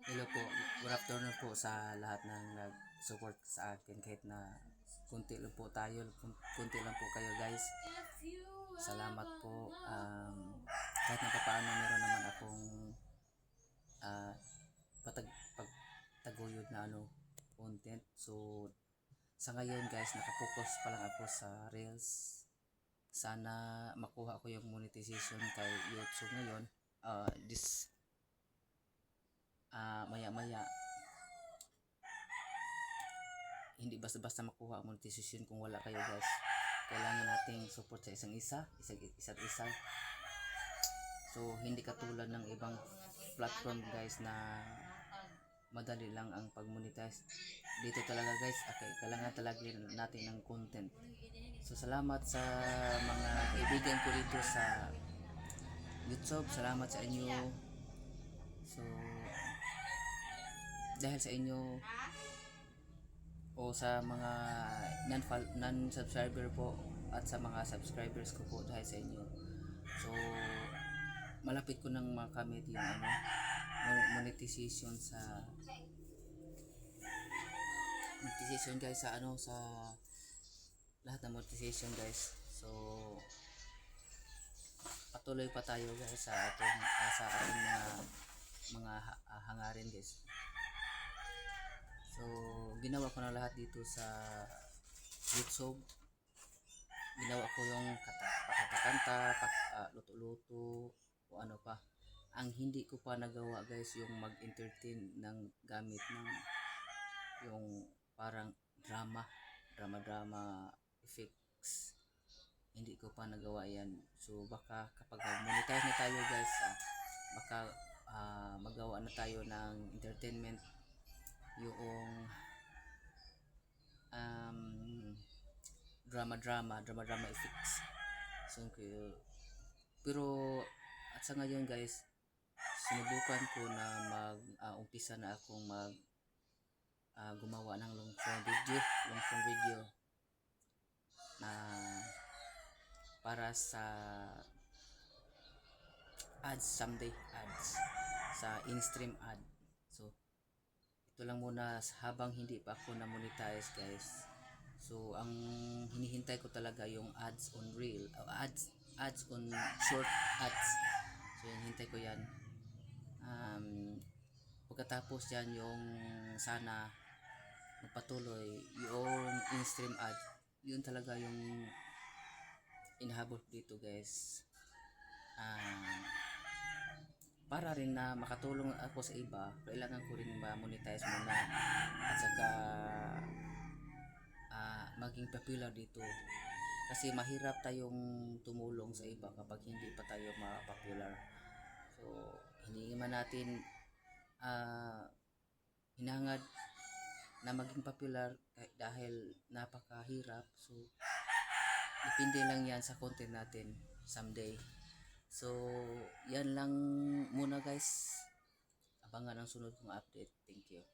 Hello po, good afternoon po sa lahat ng nag-support sa akin kahit na kunti lang po tayo, kunti lang po kayo guys. Salamat po. Kahit na paano meron naman akong uh, pagtaguyod na content. So sa ngayon guys, nakapokus pa lang ako sa Reels. Sana makuha ko yung monetization kay YouTube ngayon. Maya maya hindi basta-basta makuha ang monetization kung wala kayo guys. Kailangan nating support sa isa't isa. So hindi katulad ng ibang platform guys na madali lang ang pag-monetize. Dito talaga guys, kailangan talaga natin ng content. So salamat sa mga kaibigan ko dito sa YouTube. Salamat sa inyo. So dahil sa inyo o sa mga non-subscriber po at sa mga subscribers ko po dahil sa inyo. So malapit ko nang makamit yung monetization guys sa lahat ng monetization guys. So patuloy pa tayo guys sa ating mga hangarin guys. So ginawa ko na lahat dito sa YouTube. Ginawa ko yung pakakanta, luto-luto o ano pa. Ang hindi ko pa nagawa guys yung mag-entertain ng gamit ng yung parang drama effects. Hindi ko pa nagawa yan. So baka kapag monetize na tayo guys, baka magawa na tayo ng entertainment yung drama effects. So pero at sa ngayon guys, sinubukan ko na umpisa na akong gumawa ng long form video na para sa ads sa in-stream ad. So ito lang muna habang hindi pa ako na monetize guys. So ang hinihintay ko talaga yung ads on reel, ads on short ads. So hinihintay ko yan. Pagkatapos yan yung sana magpatuloy yung in-stream ad. Yun talaga yung inahabol dito guys. Para rin na makatulong ako sa iba, kailangan ko rin ma-monetize muna at saka maging popular dito. Kasi mahirap tayong tumulong sa iba kapag hindi pa tayo ma-popular. So hindi man natin hinangad na maging popular dahil napakahirap. So depende lang yan sa content natin someday. So yan lang muna guys. Abangan ang sunod kong update. Thank you.